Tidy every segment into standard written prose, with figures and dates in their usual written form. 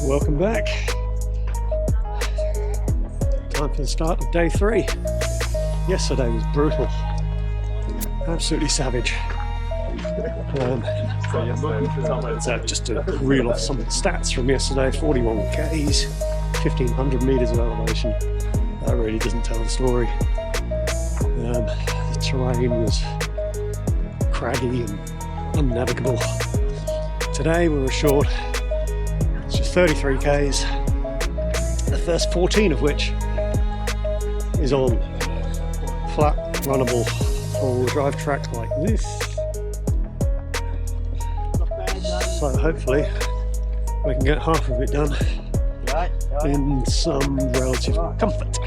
Welcome back. Time for the start of day 3. Yesterday was brutal, absolutely savage. So just to reel off some of the stats from yesterday: 41 Ks, 1500 meters of elevation. That really doesn't tell the story. The terrain was craggy and unnavigable. Today we were short. It's just 33 Ks, the first 14 of which is on flat, runnable, all-wheel drive track like this. So hopefully we can get half of it done in some relative comfort.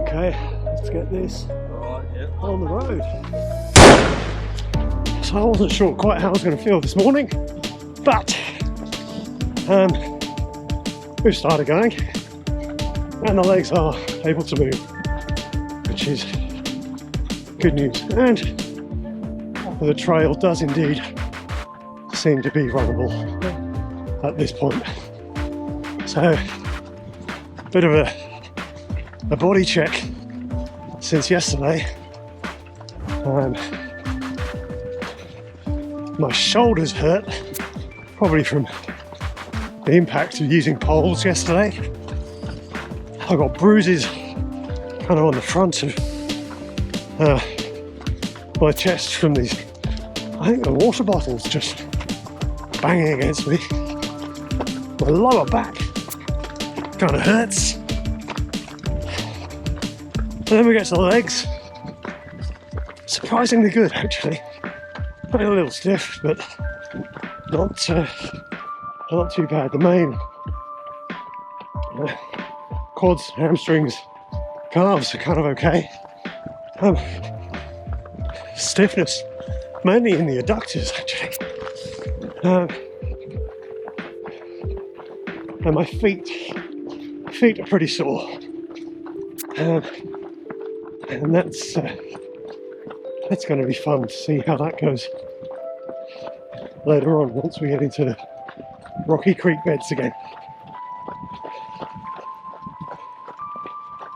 Okay, let's get this on the road. So I wasn't sure quite how I was going to feel this morning, but we've started going and the legs are able to move, which is good news. And the trail does indeed seem to be runnable at this point. So a bit of a body check since yesterday. My shoulders hurt, probably from the impact of using poles yesterday. I got bruises kind of on the front of my chest from these, I think the water bottles just banging against me. My lower back kind of hurts. And then we get to the legs. Surprisingly good, actually. A little stiff, but not too bad. The main quads, hamstrings, calves are kind of okay. Stiffness, mainly in the adductors, actually. And my feet are pretty sore. And that's going to be fun to see how that goes later on once we get into the rocky creek beds again.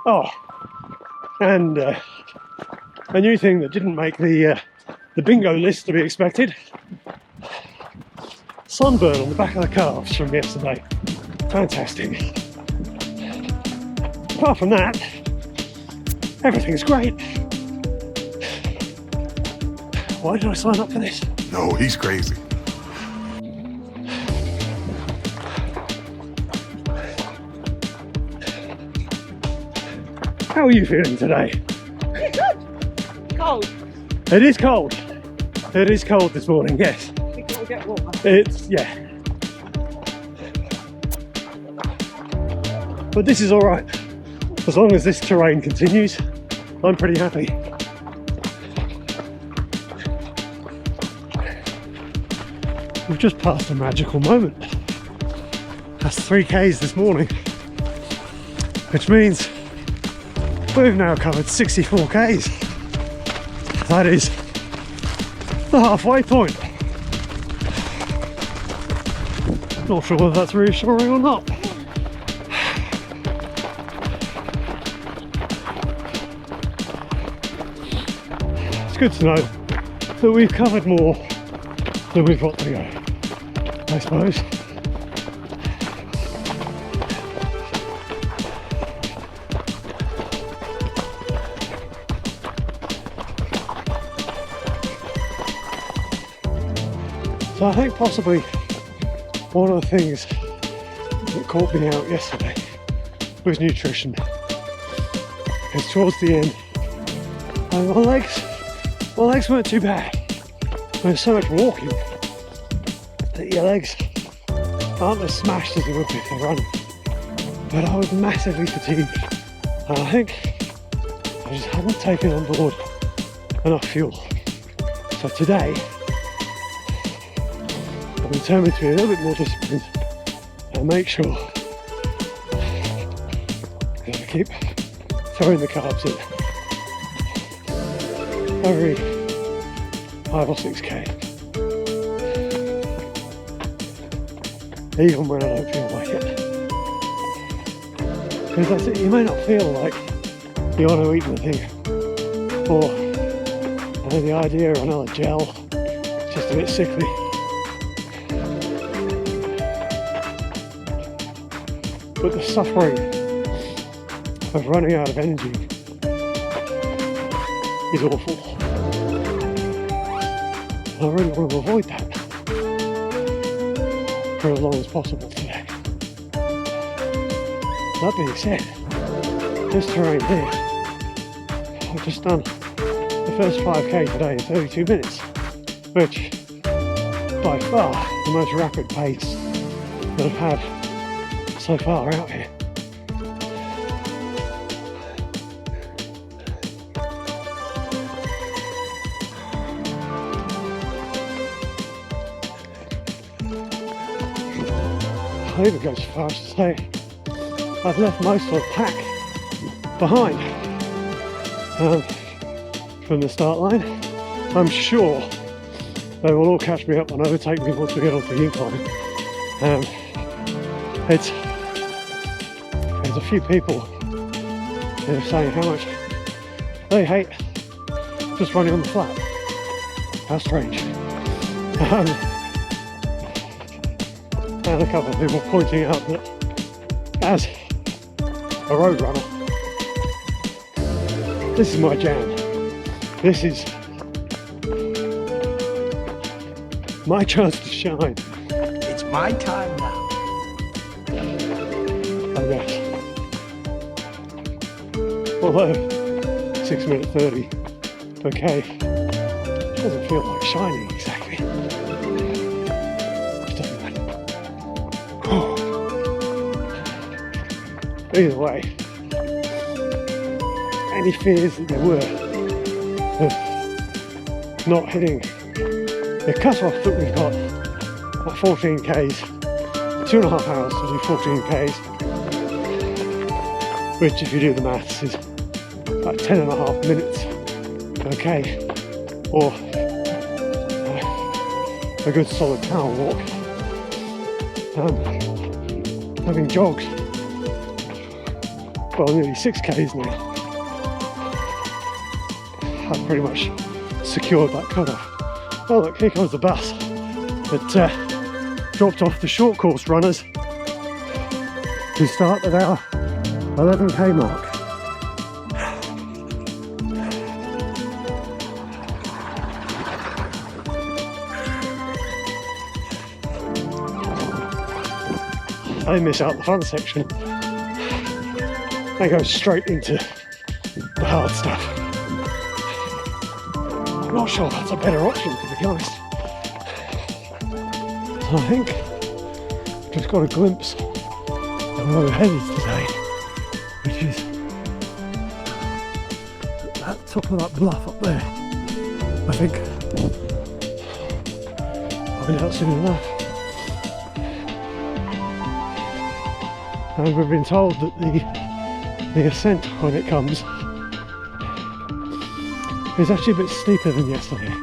Oh, and a new thing that didn't make the bingo list to be expected: sunburn on the back of the calves from yesterday. Fantastic. Apart from that, everything's great. Why did I sign up for this? No, he's crazy. How are you feeling today? Pretty good. Cold. It is cold. It is cold this morning, yes. Think it'll get warmer. Yeah. But this is alright. As long as this terrain continues, I'm pretty happy. We've just passed a magical moment. That's 3 Ks this morning, which means we've now covered 64 Ks. That is the halfway point. Not sure whether that's reassuring or not. It's good to know that we've covered more than we've got to go, I suppose. So I think possibly one of the things that caught me out yesterday was nutrition. Because towards the end, my legs weren't too bad. There's so much walking that your legs aren't as smashed as they would be if they run. But I was massively fatigued, and I think I just hadn't taken on board enough fuel. So today, I'm determined to be a little bit more disciplined and make sure that I keep throwing the carbs in every 5 or 6 K, even when I don't feel like it. Because that's it, you may not feel like you want to eat anything, or the idea of another gel, it's just a bit sickly. But the suffering of running out of energy is awful. I really want to avoid that for as long as possible today. That being said, this terrain here, I've just done the first 5k today in 32 minutes, which by far the most rapid pace that I've had so far out here. I even go so far as to say I've left most of the pack behind from the start line. I'm sure they will all catch me up and overtake me once we get onto the incline. There's a few people who are saying how much they hate just running on the flat. How strange. And a couple of people pointing out that as a road runner, this is my jam. This is my chance to shine. It's my time now. I guess. Although 6 minute 30 per K doesn't feel like shining exactly. It doesn't matter. Either way, any fears that there were of not hitting the cut-off that we've got at 14 Ks, 2.5 hours to do 14 Ks, which if you do the maths is about 10.5 minutes per K, or a good solid power walk. Having jogged, well, nearly 6 Ks now, I've pretty much secured that cutoff. Oh look, here comes the bus that dropped off the short course runners who start at our 11k mark. They miss out the fun section. They go straight into the hard stuff. I'm not sure that's a better option, to be honest. So I think I've just got a glimpse of where we're headed today, which is at the top of that bluff up there. I think I'll be out soon enough. And we've been told that the ascent, when it comes, is actually a bit steeper than yesterday,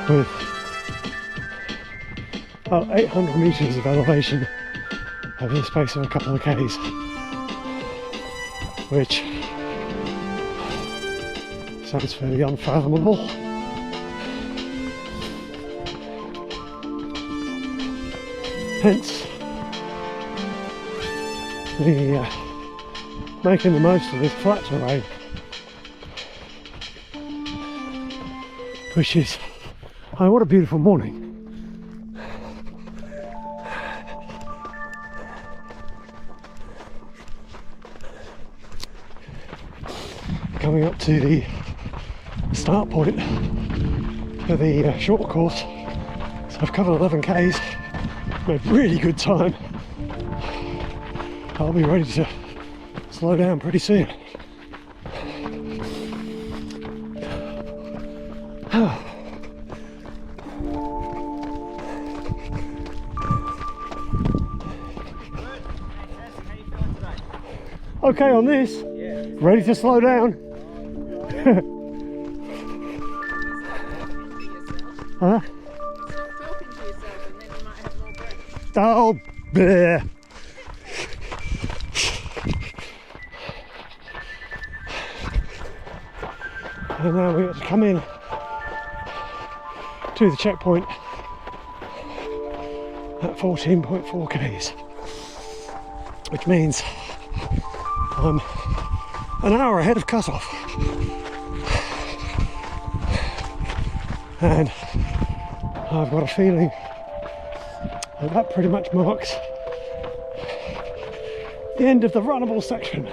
with about 800 metres of elevation over the space of a couple of Ks, which sounds fairly unfathomable. Hence the making the most of this flat terrain, which is, oh, what a beautiful morning. Coming up to the start point for the short course, so I've covered 11 Ks, made really good time. I'll be ready to slow down pretty soon. Okay on this? Yeah. Ready to slow down? Huh? Stop talking to yourself and then you might have more breath. Oh, bleh. And now we have to come in to the checkpoint at 14.4 k's, which means I'm an hour ahead of cut-off. And I've got a feeling that pretty much marks the end of the runnable section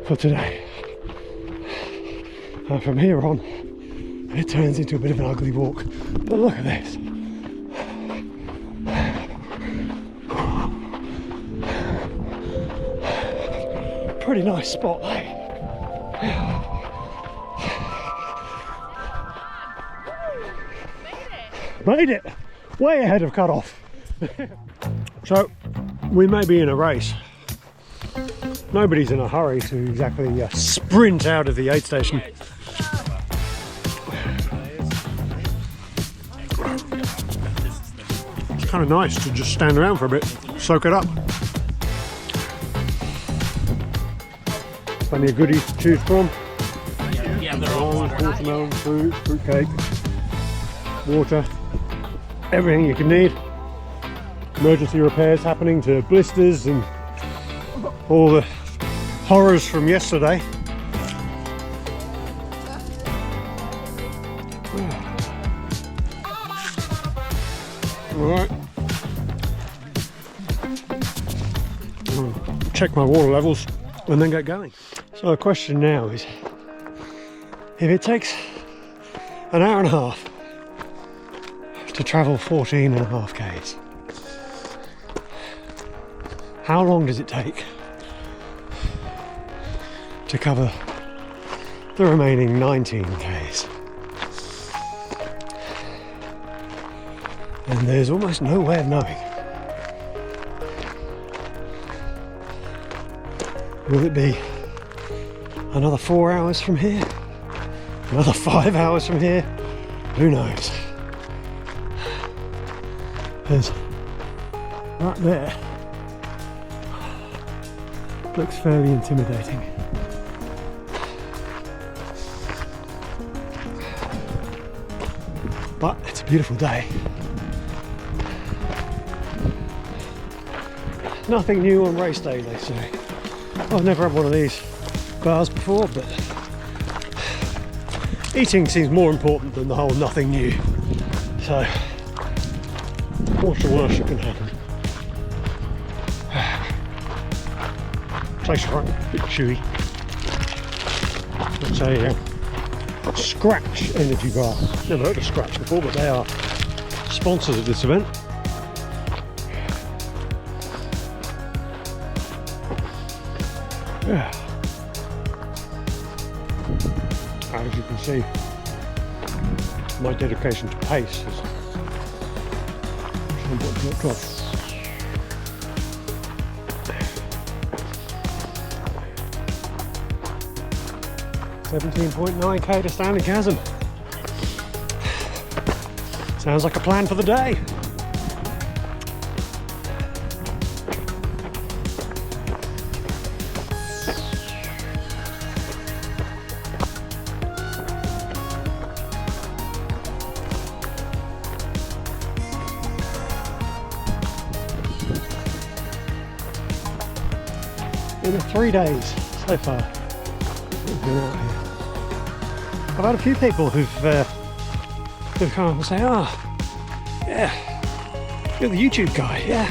for today. From here on, it turns into a bit of an ugly walk. But look at this. Pretty nice spot, eh? Made it! Way ahead of cut-off. So, we may be in a race. Nobody's in a hurry to exactly sprint out of the aid station. It's kind of nice to just stand around for a bit, soak it up. Plenty of goodies to choose from. Watermelon, fruit cake, water, everything you can need. Emergency repairs happening to blisters and all the horrors from yesterday. Alright. Check my water levels and then get going. So the question now is, if it takes an hour and a half to travel 14.5 k's, how long does it take to cover the remaining 19 k's? And there's almost no way of knowing. Will it be another 4 hours from here? Another 5 hours from here? Who knows? There's right there. Looks fairly intimidating. But it's a beautiful day. Nothing new on race day, they say. I've never had one of these bars before, but eating seems more important than the whole nothing new. So, what's the worst that can happen? Tastes right, a bit chewy. It's a Scratch energy bar. Never heard of Scratch before, but they are sponsors of this event. Yeah. As you can see, my dedication to pace has somewhat dropped off. 17.9k to Standing Chasm. Sounds like a plan for the day. In 3 days so far, we've been out here. I've had a few people who've come up and say, "Oh, yeah, you're the YouTube guy, yeah."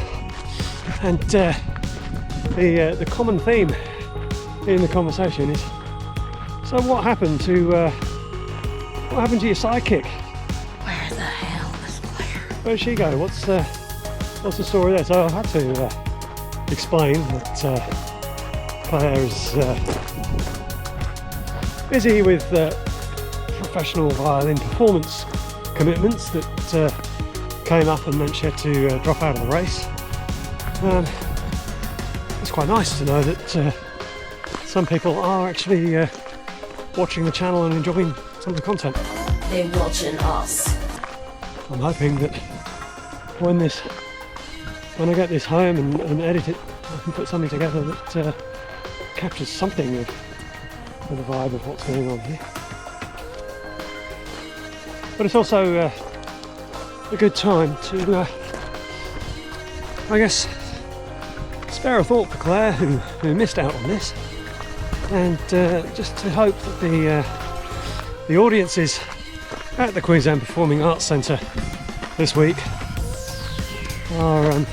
And the common theme in the conversation is, "So what happened to your sidekick? Where the hell is Claire? Where'd she go? What's the story there?" So I had to explain that Claire is busy with professional violin performance commitments that came up and meant she had to drop out of the race. It's quite nice to know that some people are actually watching the channel and enjoying some of the content. They're watching us. I'm hoping that when I get this home and edit it, I can put something together that captures something of the vibe of what's going on here. but it's also a good time to, I guess, spare a thought for Claire, who missed out on this, and just to hope that the audiences at the Queensland Performing Arts Centre this week are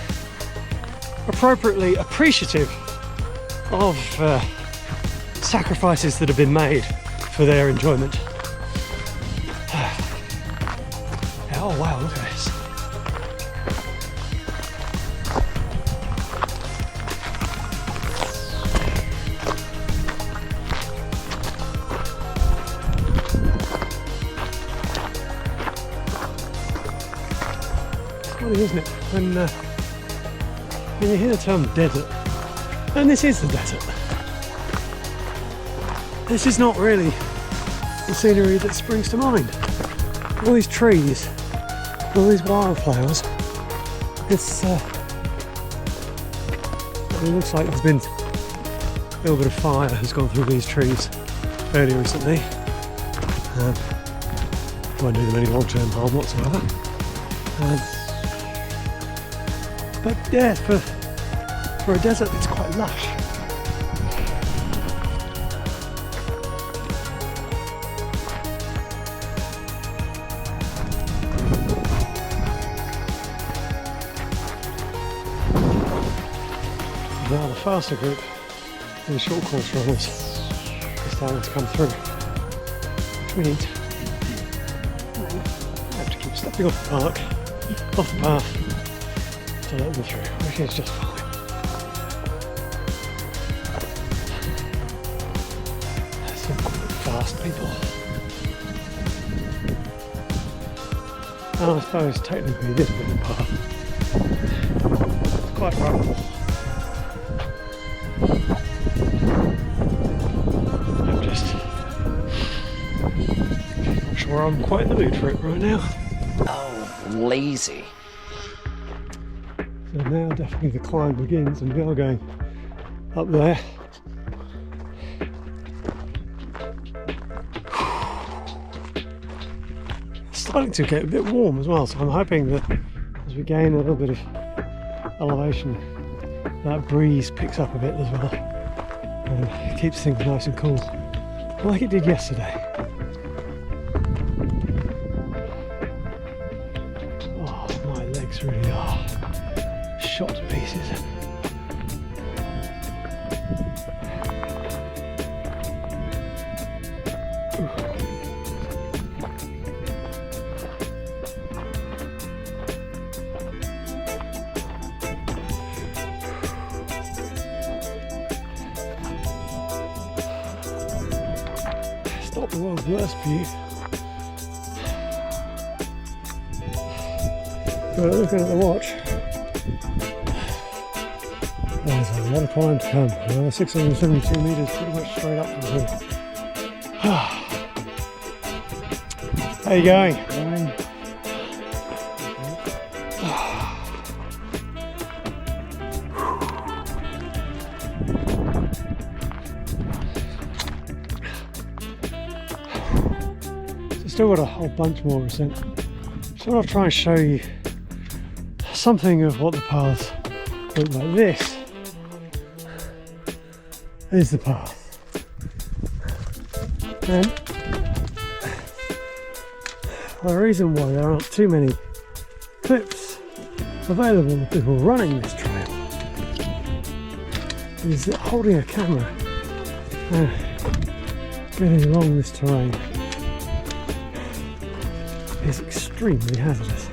appropriately appreciative of sacrifices that have been made for their enjoyment. Oh wow, look at this. It's funny, isn't it, when you hear the term desert, and this is the desert. This is not really the scenery that springs to mind. All these trees, all these wildflowers. It looks like there's been a little bit of fire has gone through these trees fairly recently. Won't do them any long-term harm whatsoever. But yeah, for a desert, it's quite lush. Now the faster group, the short course runners, is starting to come through, which means I have to keep stepping off the path, to let them through, which is just fine. Some quite fast people. And I suppose technically this bit of the path is quite runnable. I'm just not sure I'm quite in the mood for it right now. Oh, lazy. So now definitely the climb begins, and we are going up there. It's starting to get a bit warm as well, so I'm hoping that as we gain a little bit of elevation, that breeze picks up a bit as well and keeps things nice and cool, like it did yesterday. Oh, my legs really are shot to pieces. It's not the world's worst view. But looking at the watch, there's a lot of climb to come. 672 metres pretty much straight up from here. How are you going? Still got a whole bunch more ascent. So I'll try and show you something of what the paths look like. This is the path, and the reason why there aren't too many clips available of people running this trail is that holding a camera and getting along this terrain is extremely hazardous.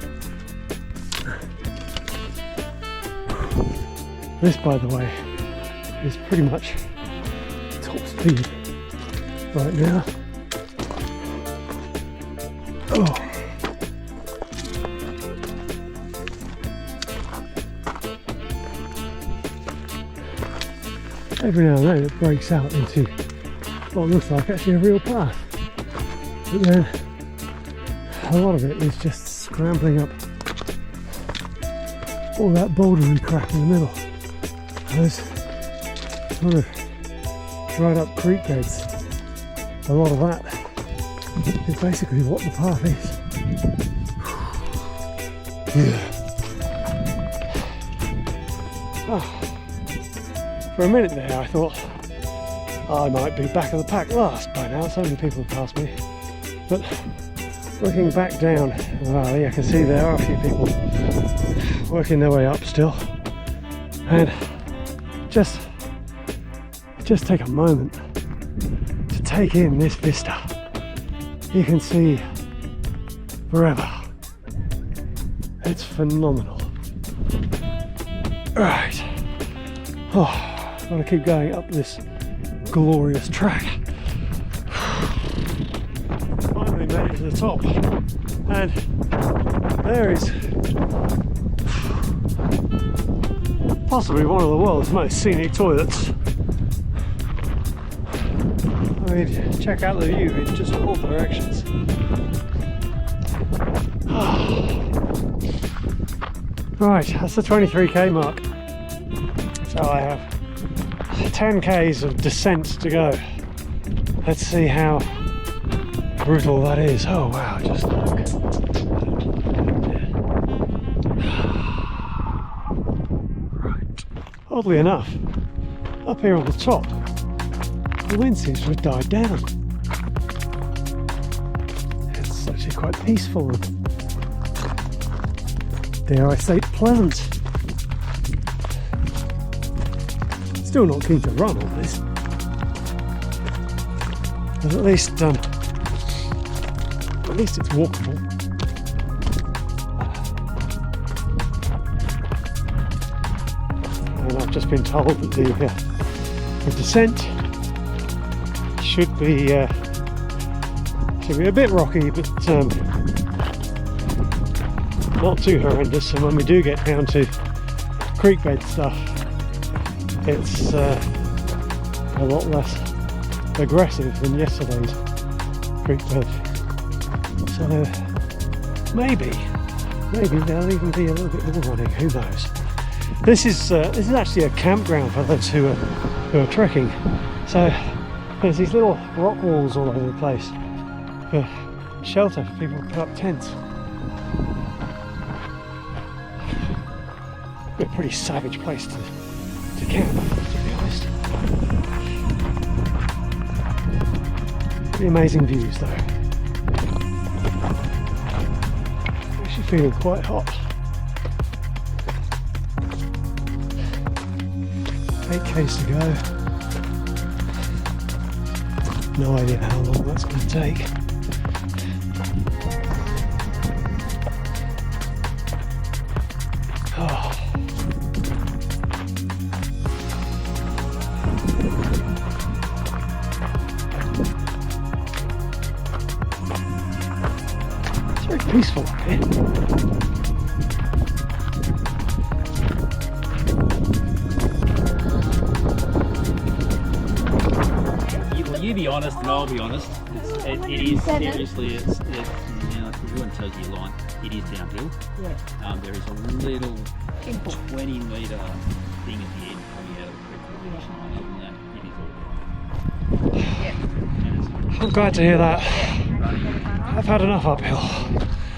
This, by the way, is pretty much top speed right now. Oh. Every now and then it breaks out into what looks like actually a real path, but then a lot of it is just scrambling up all that bouldery crap in the middle. Those sort of dried up creek beds, a lot of that is basically what the path is. For a minute there I thought I might be back of the pack last by now, so many people have passed me. But looking back down the valley, I can see there are a few people working their way up still. And just take a moment to take in this vista. You can see forever. It's phenomenal. Right. Oh, gotta keep going up this glorious track. Finally made it to the top, and there is possibly one of the world's most scenic toilets. I mean, check out the view in just all directions. Right, that's the 23k mark. So I have 10k's of descent to go. Let's see how brutal that is. Oh wow, just look. Right. Oddly enough, up here on the top, the wind seems to have died down. It's actually quite peaceful and, dare I say, pleasant. Still not keen to run on this, but at least it's walkable. And I've just been told that the descent should be a bit rocky, but not too horrendous. And when we do get down to creek bed stuff, it's a lot less aggressive than yesterday's creek bed. So maybe there'll even be a little bit more running. Who knows? This is actually a campground for those who are trekking. So there's these little rock walls all over the place for shelter for people to put up tents. A pretty savage place to camp, to be honest. Pretty amazing views though. Actually feeling quite hot. 8k's to go. No idea how long that's going to take. Oh. It's very peaceful up here. You be honest and I'll be honest. It is seriously, it's you know, everyone tells you you're lying. It is downhill. Yeah. There is a little 20 metre thing at the end coming out of the creek formation. Other than that, it is all. Yeah. I'm glad to hear that. I've had enough uphill.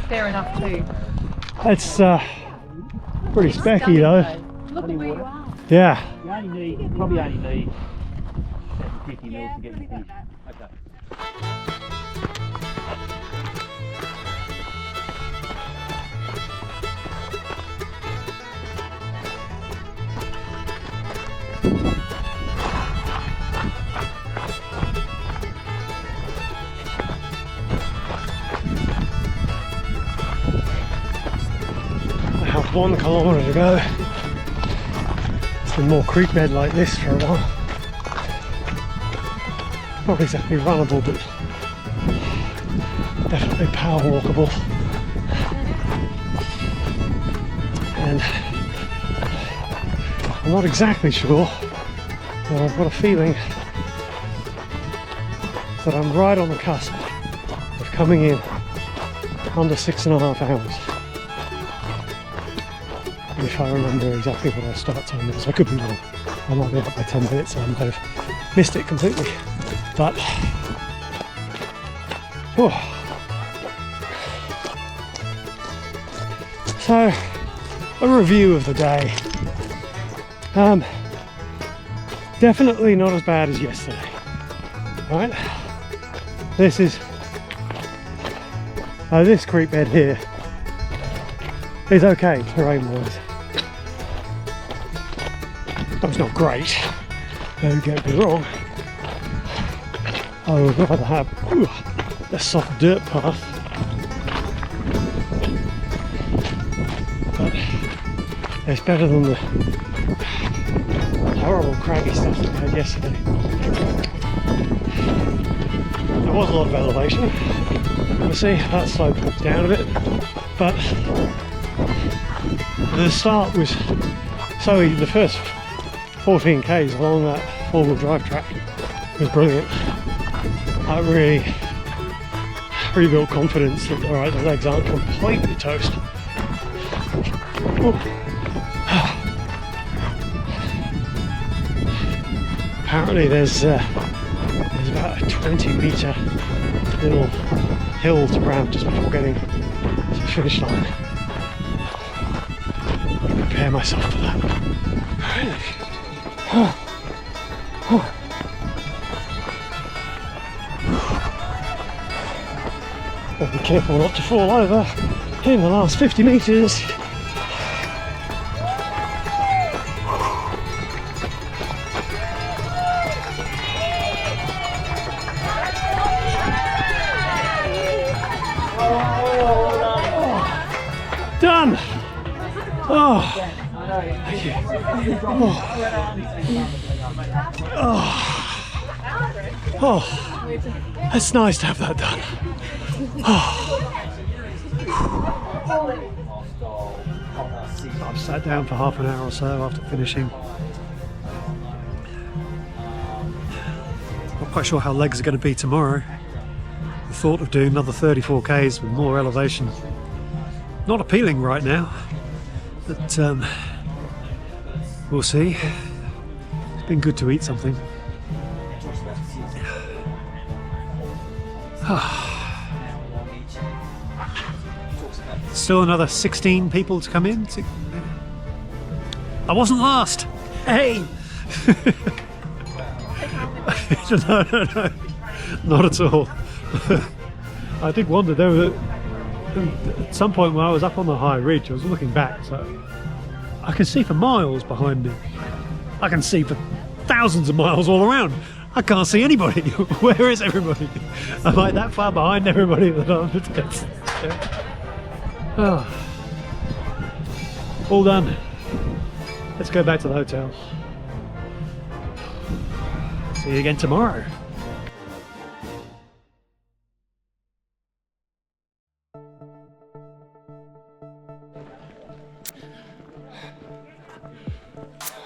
Fair enough too. It's pretty specky though. Look at where you are. Yeah. You probably only need 50 mils to get you finished. Okay. I have 1 kilometre to go. It's been more creek bed like this for a while. Not exactly runnable, but definitely power walkable. And I'm not exactly sure, but I've got a feeling that I'm right on the cusp of coming in under 6.5 hours. If I remember exactly what our start time is. I could be wrong. I might be up by 10 minutes and I might have missed it completely. But So, a review of the day. Definitely not as bad as yesterday. Right? This is this creek bed here is okay terrain wise. It's not great, don't get me wrong. I would rather have a soft dirt path, but it's better than the horrible craggy stuff that we had yesterday. There was a lot of elevation, obviously that slope dropped down a bit, but the start was so easy. The first 14 k's along that four-wheel drive track was brilliant. I really rebuilt confidence that alright, the legs aren't completely toast. Apparently there's about a 20-metre little hill to round just before getting to the finish line. I'll prepare myself for that. Gotta be careful not to fall over in the last 50 metres. Done! Oh, thank you. Oh, that's nice to have that done. I've sat down for half an hour or so after finishing. Not quite sure how legs are going to be tomorrow. The thought of doing another 34 k's with more elevation, not appealing right now, but we'll see. It's been good to eat something. Still another 16 people to come in. I wasn't last. Hey! No, not at all. I did wonder, there were at some point when I was up on the high ridge, I was looking back, so I can see for miles behind me. I can see for thousands of miles all around. I can't see anybody. Where is everybody? Am I that far behind everybody that I'm all done. Let's go back to the hotel. See you again tomorrow.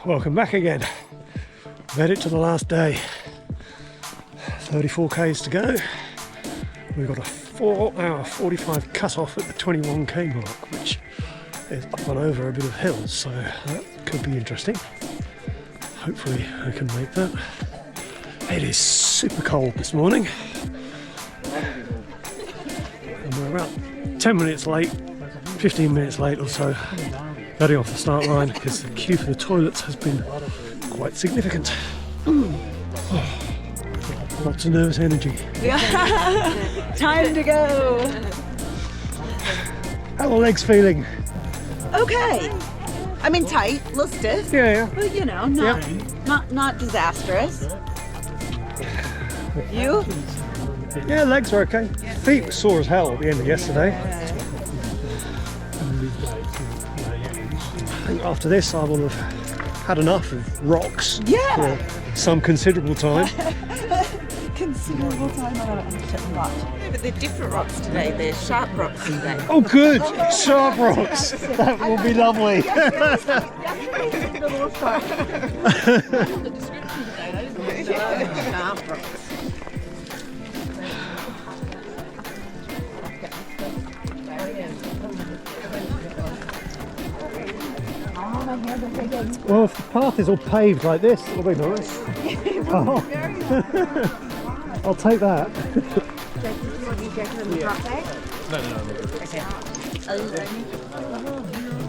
Welcome back again. Made it to the last day. 34 k's to go. We've got a 4-hour 45 cut-off at the 21k mark, which is up and over a bit of hills, so that could be interesting. Hopefully I can make that. It is super cold this morning, and we're about 10 minutes late, 15 minutes late or so, getting off the start line because the queue for the toilets has been quite significant. Lots of nervous energy. Time to go. How are the legs feeling? Okay. I mean, tight, a little stiff. Yeah. But you know, not disastrous. You? Yeah, legs are okay. Feet were sore as hell at the end of yesterday. I think after this I will have had enough of rocks for some considerable time. Considerable time. I don't understand a lot. But they're different rocks today. They're sharp rocks today. Oh good! Sharp rocks! That will be lovely! Sharp rocks. Well, if the path is all paved like this, it'll be nice. Oh. I'll take that.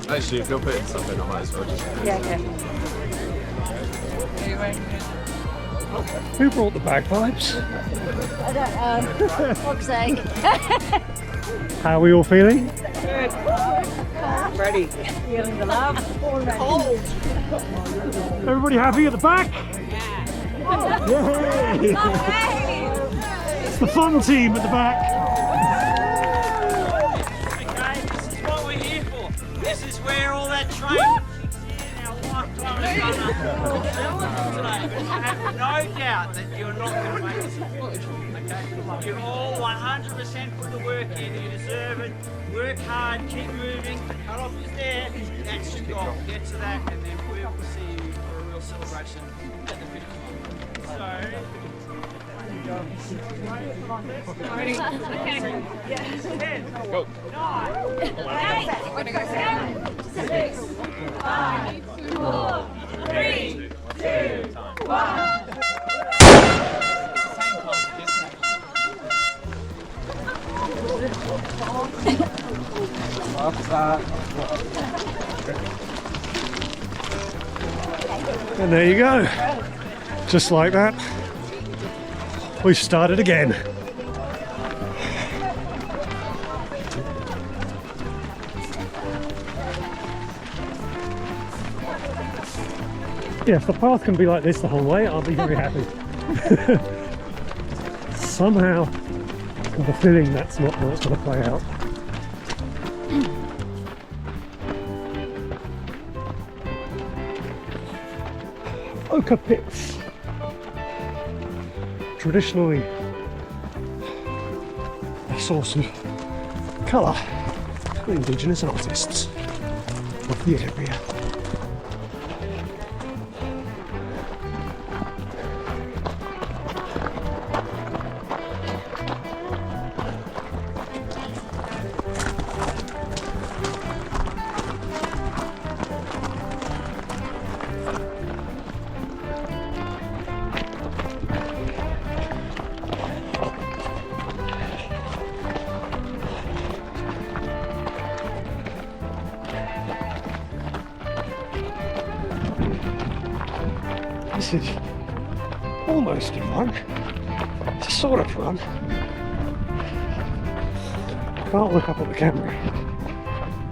Actually, if you're putting stuff in, I might as well just... Yeah, okay. Who brought the bagpipes? I don't know. Fuck's sake. How are we all feeling? Ready. Feeling the love. Cold. Everybody happy at the back? Yay! It's the fun team at the back. Okay, this is what we're here for. This is where all that training kicks in, our lifetime today. But I have no doubt that you're not going to make this. Okay? You all 100% put the work in. You deserve it. Work hard, keep moving. The cut-off is there. That's your goal. Get to that, and then we will see you for a real celebration at the finish line. Ready? Okay. Yes. 10, 9, 8, 7, 6, 5, 4, 3, 2, 1. And there you go. Just like that, we've started again. Yeah, if the path can be like this the whole way, I'll be very happy. Somehow, I have a feeling that's not how it's going to play out. Ochre pits. Traditionally a source of colour for indigenous artists of the area. This is almost a run. It's a sort of run. I can't look up at the camera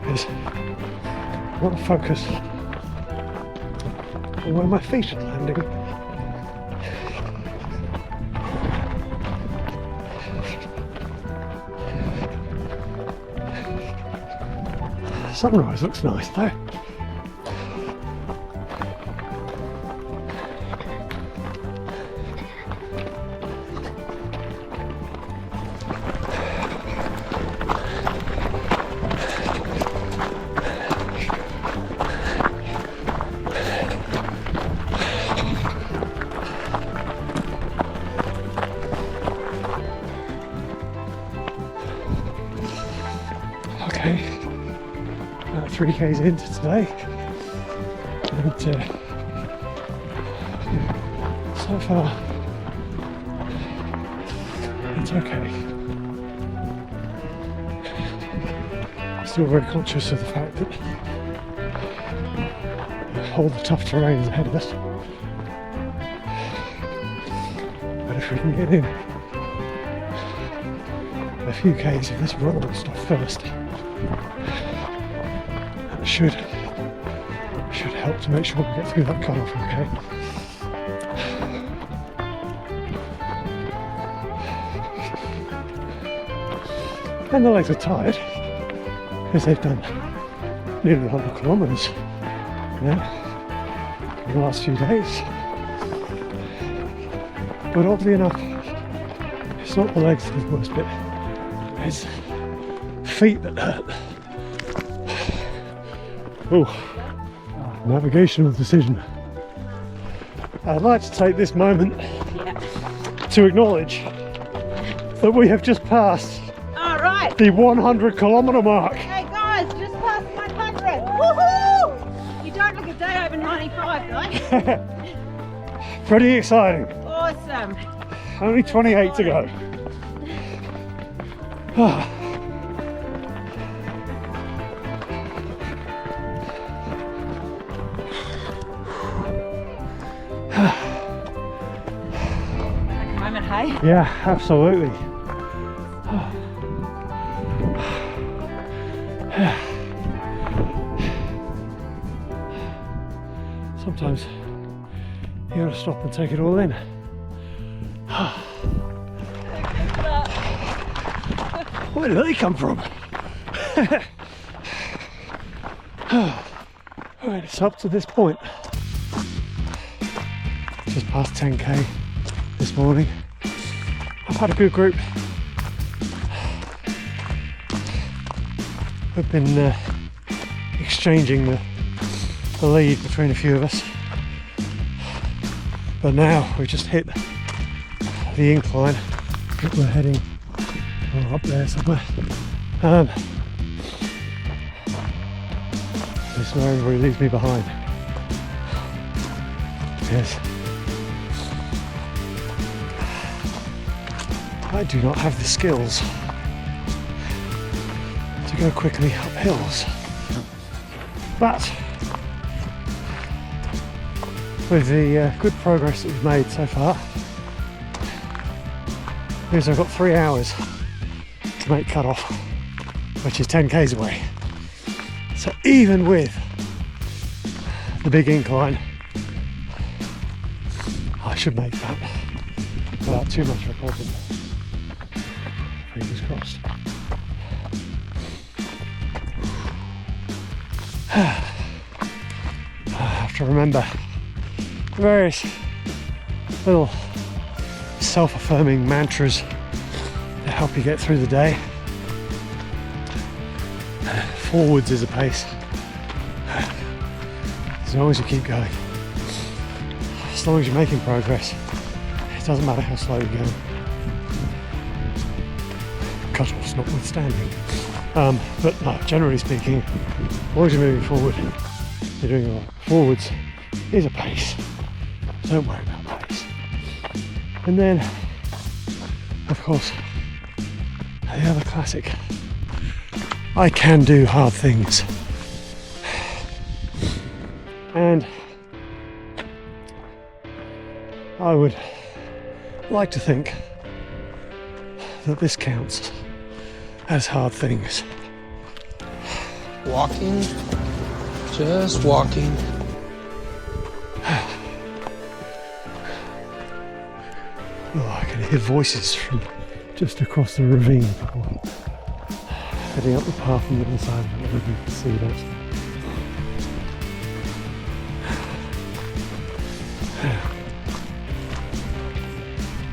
because I want to focus on where my feet are landing. Sunrise looks nice though. Okay, about 3k's into today, and so far it's okay. Still very conscious of the fact that all the tough terrain is ahead of us, but if we can get in a few k's of this runnable stuff first, that should help to make sure we get through that cut-off okay. And the legs are tired because they've done nearly 100 kilometres now in the last few days. But oddly enough, it's not the legs that are the worst bit. It's feet that hurt. Oh, navigational decision. I'd like to take this moment to acknowledge that we have just passed the 100 kilometre mark. Hey guys, just past 100. Woohoo! You don't look a day over 95 though. Pretty exciting. Awesome. Only 28 to go. hey? Yeah, absolutely. Sometimes you gotta stop and take it all in. Where did they come from? Alright, it's up to this point. Just past 10k this morning. I've had a good group. We've been exchanging the lead between a few of us. But now we just hit the incline. I think we're heading up there somewhere. This is where everybody leaves me behind. Yes. I do not have the skills to go quickly up hills. But with the good progress that we've made so far, means I've got 3 hours to make cut off, which is 10 k's away. So even with the big incline, I should make that without too much of a problem. Fingers crossed. I have to remember various little self-affirming mantras to help you get through the day. Forwards is a pace. As long as you keep going, as long as you're making progress, it doesn't matter how slow you go. Cut-offs notwithstanding. But no, generally speaking, as long as you're moving forward, you're doing all right. Forwards is a pace. Don't worry about pace. And then, of course, the other classic, I can do hard things. And I would like to think that this counts as hard things. Walking, just walking. Oh, I can hear voices from just across the ravine. People heading up the path on the other side. I don't know if you can see that.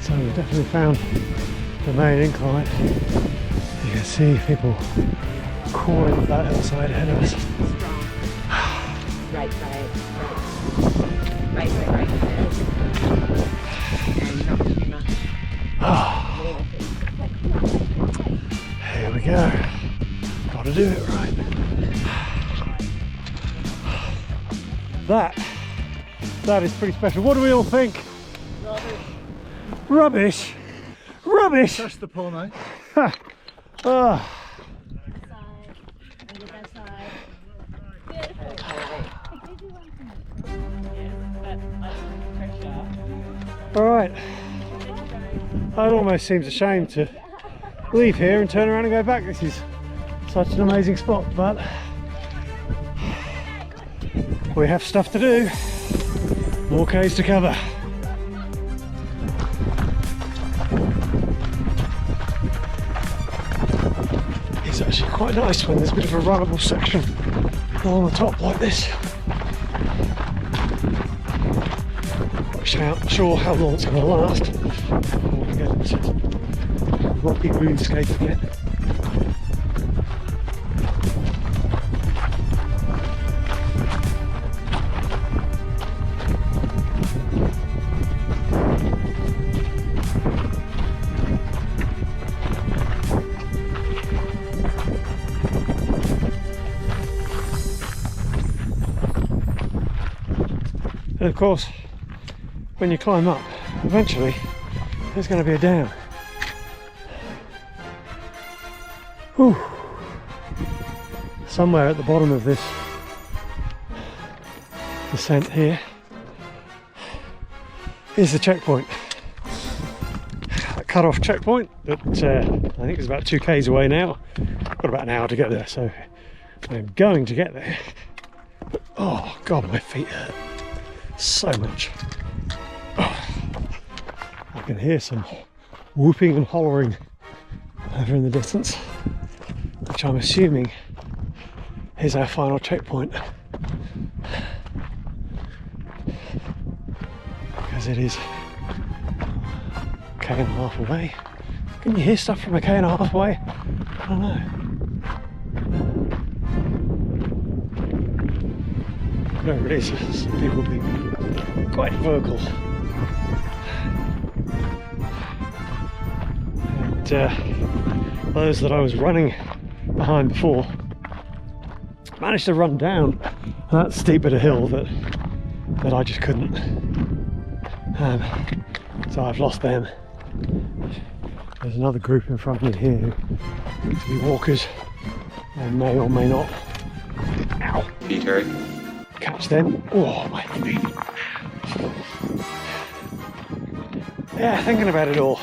So we've definitely found the main incline. You can see people crawling up that hillside ahead of us. Right. And not too much. Here we go. Gotta do it right. That is pretty special. What do we all think? Rubbish. Rubbish. Touch the pole, mate. Ah. All right. It almost seems a shame to leave here and turn around and go back. This is such an amazing spot, but we have stuff to do. More K's to cover. It's actually quite nice when there's a bit of a runnable section along the top like this. Not sure how long it's going to last before we get into rocky moonscape again. And of course, when you climb up, eventually there's going to be a down. Whew. Somewhere at the bottom of this descent here is the checkpoint. cut-off checkpoint that I think is about 2 k's away now. Got about an hour to get there, so I'm going to get there. But, oh god, my feet hurt so much. Oh, I can hear some whooping and hollering over in the distance, which I'm assuming is our final checkpoint, because it is a k and a half away. Can you hear stuff from a k and a half away? I don't know. Whatever it is, some people being quite vocal. And those that I was running behind before managed to run down that steep bit of hill that I just couldn't. So I've lost them. There's another group in front of me here who look to be walkers and may or may not catch them. Oh, my feet. Yeah, thinking about it all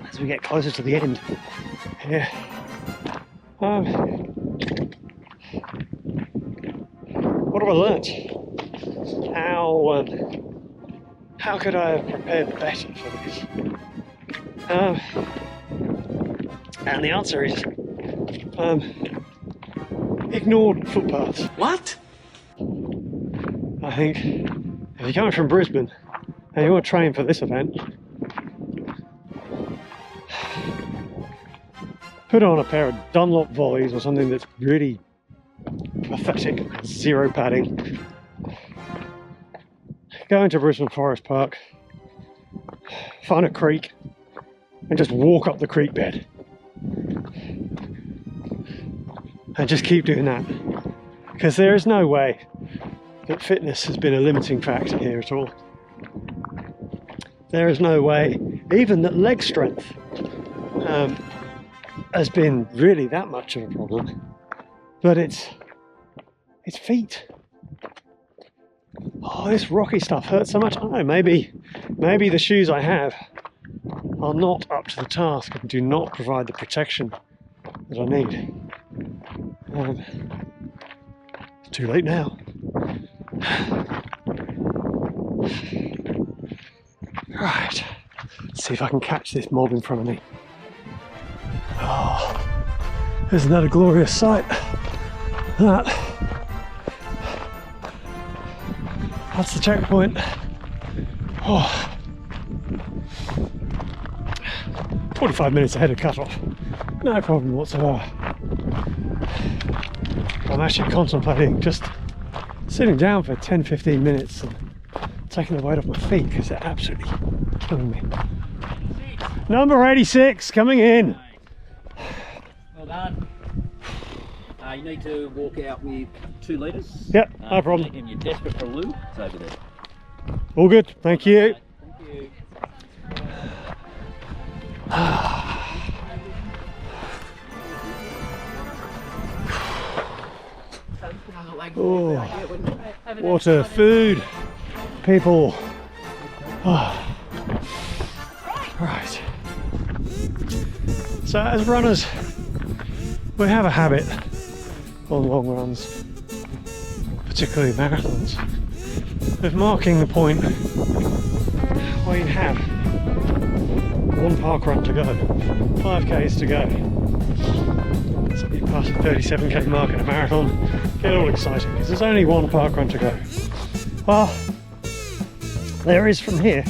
as we get closer to the end here. What have I learnt? How could I have prepared better for this? And the answer is ignored footpaths. What? I think if you're coming from Brisbane and you want to train for this event, put on a pair of Dunlop volleys or something that's really pathetic, zero padding. Go into Brisbane Forest Park, find a creek, and just walk up the creek bed. And just keep doing that. Because there is no way that fitness has been a limiting factor here at all. There is no way even that leg strength has been really that much of a problem. But it's feet. Oh, this rocky stuff hurts so much. I don't know, maybe the shoes I have are not up to the task and do not provide the protection that I need. It's too late now. Right, let's see if I can catch this mob in front of me. Oh, isn't that a glorious sight? That's the checkpoint. Oh, 45 minutes ahead of cut-off. No problem whatsoever. I'm actually contemplating just sitting down for 10-15 minutes and taking the weight off my feet because they're absolutely killing me. Number 86 coming in. Well done. You need to walk out with 2 litres. Yep, no problem. And you're desperate for a loo, it's over there. All good, thank you. Thank you. Oh, water, food, people. Oh. Right. So as runners, we have a habit on long runs, particularly marathons, of marking the point where you have 1 park run to go, 5Ks to go. So you pass a 37k mark in a marathon, get all excited because there's only 1 park run to go. Well, there is from here.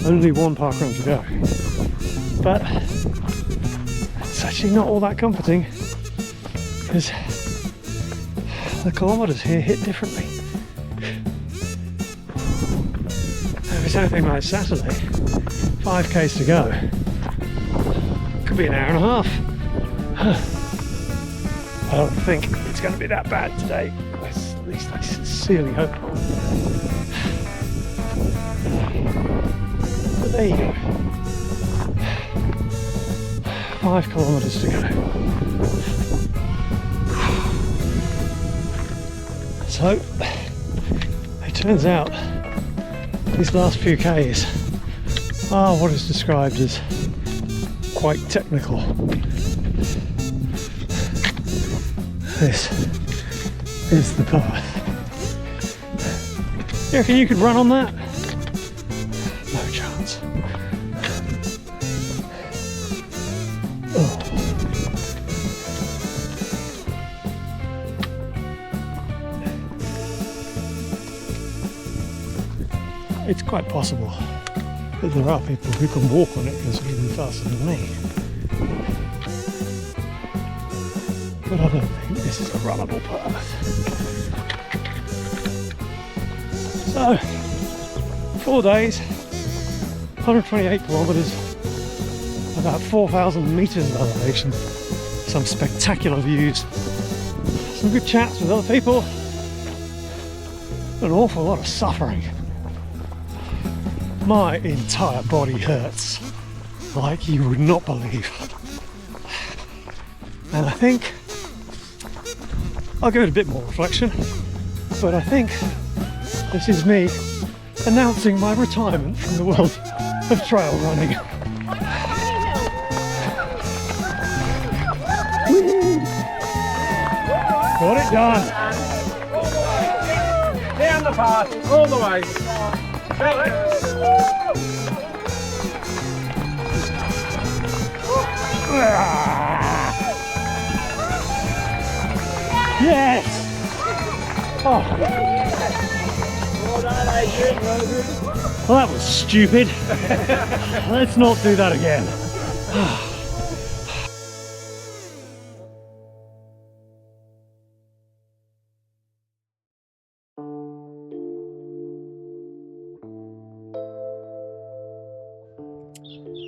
Only 1 park run to go. But it's actually not all that comforting because the kilometres here hit differently. If it's anything like Saturday, 5Ks to go, could be an hour and a half. I don't think it's going to be that bad today. At least I sincerely hope not. But there you go. 5 kilometres to go. So, it turns out these last few Ks are what is described as quite technical. This is the path. You reckon you could run on that? No chance. Oh. It's quite possible that there are people who can walk on it considerably faster than me. But I don't think this is a runnable path. So, 4 days, 128 kilometres, about 4,000 metres of elevation, some spectacular views, some good chats with other people, an awful lot of suffering. My entire body hurts like you would not believe. And I think I'll give it a bit more reflection, but I think this is me announcing my retirement from the world of trail running. Got it done. Down the path, all the way. Yes! Oh. Well, that was stupid. Let's not do that again.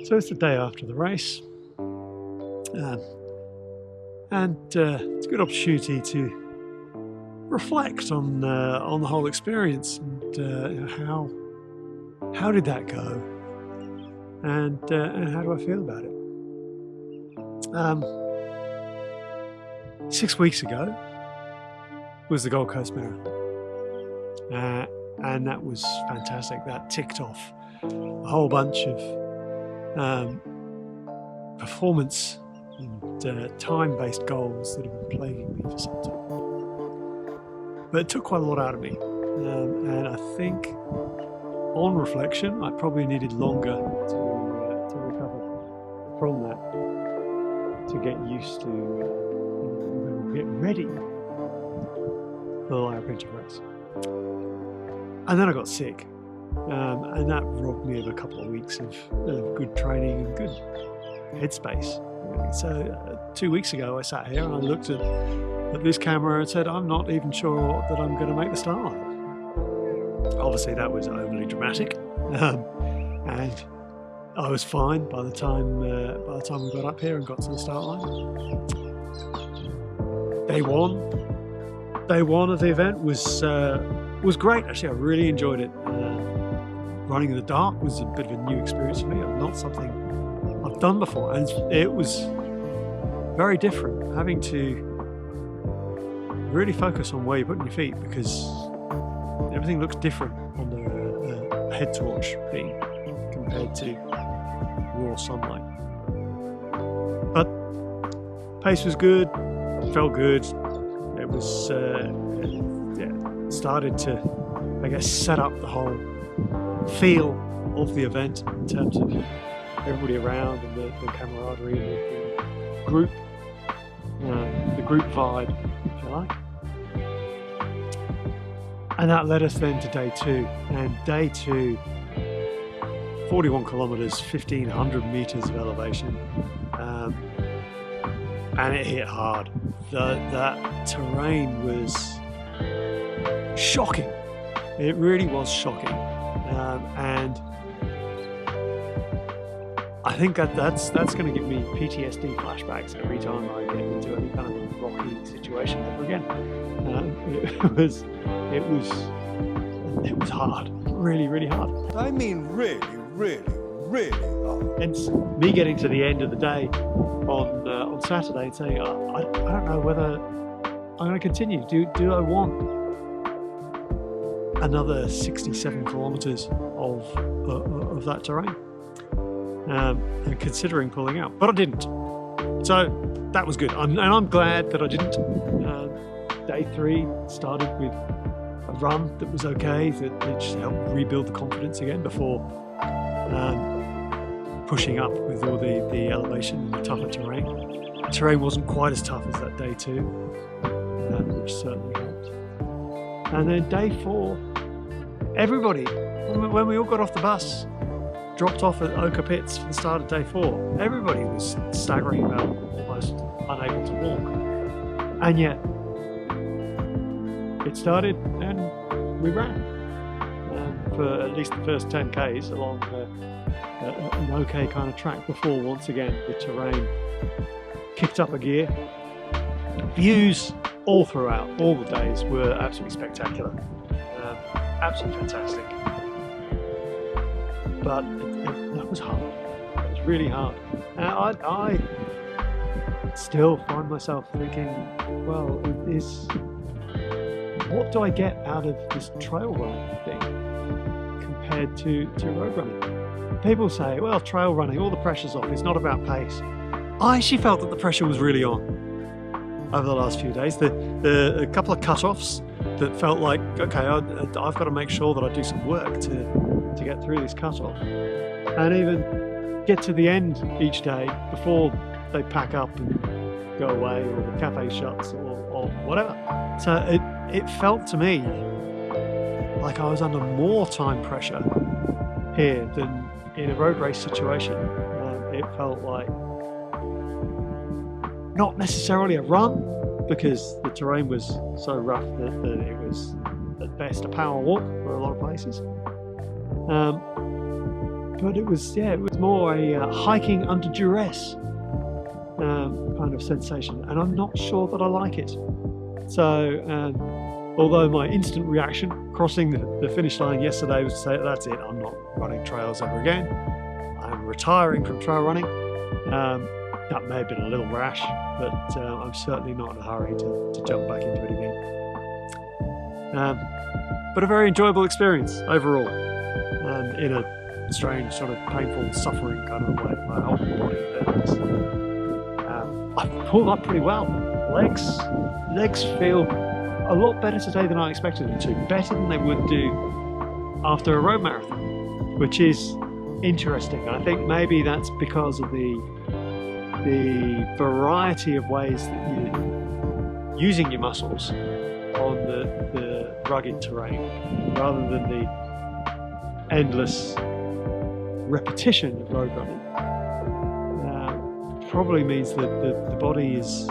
So it's the day after the race, and it's a good opportunity to reflect on the whole experience and how did that go, and how do I feel about it? 6 weeks ago was the Gold Coast Marathon, and that was fantastic. That ticked off a whole bunch of performance and time-based goals that have been plaguing me for some time. But it took quite a lot out of me, and I think on reflection I probably needed longer to recover from that, to get used to get ready for the Larapinta race. And then I got sick. And that robbed me of a couple of weeks of good training and good headspace. Really. So 2 weeks ago I sat here and I looked at this camera and said, I'm not even sure that I'm going to make the start line. Obviously that was overly dramatic, and I was fine by the time we got up here and got to the start line. Day one of the event was great. Actually, I really enjoyed it. Running in the dark was a bit of a new experience for me. Not something I've done before, and it was very different, having to really focus on where you're putting your feet, because everything looks different under a head torch beam compared to raw sunlight. But pace was good, felt good. It was started to, I guess, set up the whole feel of the event in terms of everybody around and the camaraderie and the group vibe, if you like. And that led us then to day two. And day two, 41 kilometers, 1,500 meters of elevation, and it hit hard. That terrain was shocking. It really was shocking. And I think that's going to give me PTSD flashbacks every time I get into any kind of rocky situation ever again. It was hard, really, really hard. I mean, really, really, really hard. And me getting to the end of the day on Saturday and saying, I don't know whether I'm going to continue. Do I want another 67 kilometers of that terrain? and considering pulling out, but I didn't. So that was good, and I'm glad that I didn't. Day 3 started with a run that was okay, that just helped rebuild the confidence again before pushing up with all the elevation and the tougher terrain. The terrain wasn't quite as tough as that day 2, which certainly helped. And then day 4, everybody, when we all got off the bus, dropped off at Oka Pits for the start of day 4, everybody was staggering about, almost unable to walk. And yet, it started and we ran for at least the first 10 Ks along an okay kind of track before once again the terrain kicked up a gear. Views all throughout, all the days were absolutely spectacular, absolutely fantastic. But that was hard. It was really hard. I still find myself thinking, well, what do I get out of this trail running thing compared to road running? People say, well, trail running, all the pressure's off, it's not about pace. I actually felt that the pressure was really on over the last few days. A couple of cut-offs that felt like, okay, I've got to make sure that I do some work to get through this cut-off. And even get to the end each day before they pack up and go away, or the cafe shuts, or whatever. So it felt to me like I was under more time pressure here than in a road race situation. It felt like not necessarily a run, because the terrain was so rough that it was at best a power walk for a lot of places. But it was more a hiking under duress kind of sensation, and I'm not sure that I like it. So although my instant reaction crossing the finish line yesterday was to say, that's it, I'm not running trails ever again, I'm retiring from trail running. That may have been a little rash, but I'm certainly not in a hurry to jump back into it again. But a very enjoyable experience overall, in a strange sort of painful suffering kind of way. My whole body hurts. I pulled up pretty well. Legs feel a lot better today than I expected them to. Better than they would do after a road marathon, which is interesting. I think maybe that's because of the variety of ways that you're using your muscles on the rugged terrain, rather than the endless repetition of road running. Probably means that the body is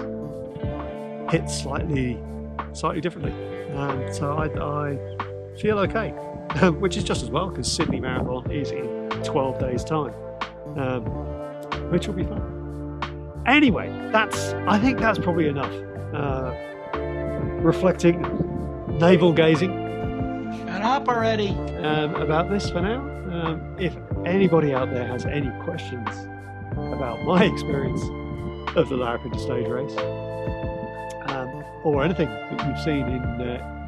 hit slightly differently. So I feel okay, which is just as well, because Sydney Marathon is in 12 days time, which will be fun. Anyway, I think that's probably enough reflecting, navel gazing. Shut up already. About this for now. If anybody out there has any questions about my experience of the Larapinta Stage Race, or anything that you've seen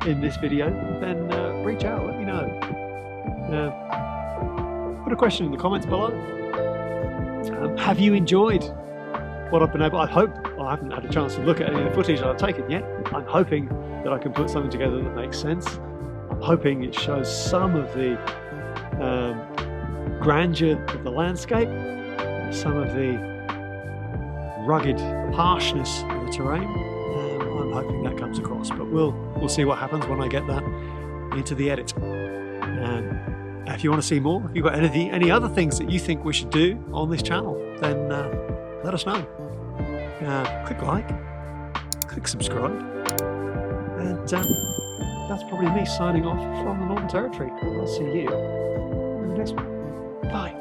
in this video, then reach out, let me know. Put a question in the comments below. Have you enjoyed what I've been able? I hope. I haven't had a chance to look at any of the footage that I've taken yet. I'm hoping that I can put something together that makes sense. I'm hoping it shows some of the grandeur of the landscape, some of the rugged harshness of the terrain. I'm hoping that comes across, but we'll see what happens when I get that into the edit. If you want to see more, if you've got any other things that you think we should do on this channel, then let us know. Click like, click subscribe, and that's probably me signing off from the Northern Territory. I'll see you in the next one. Bye.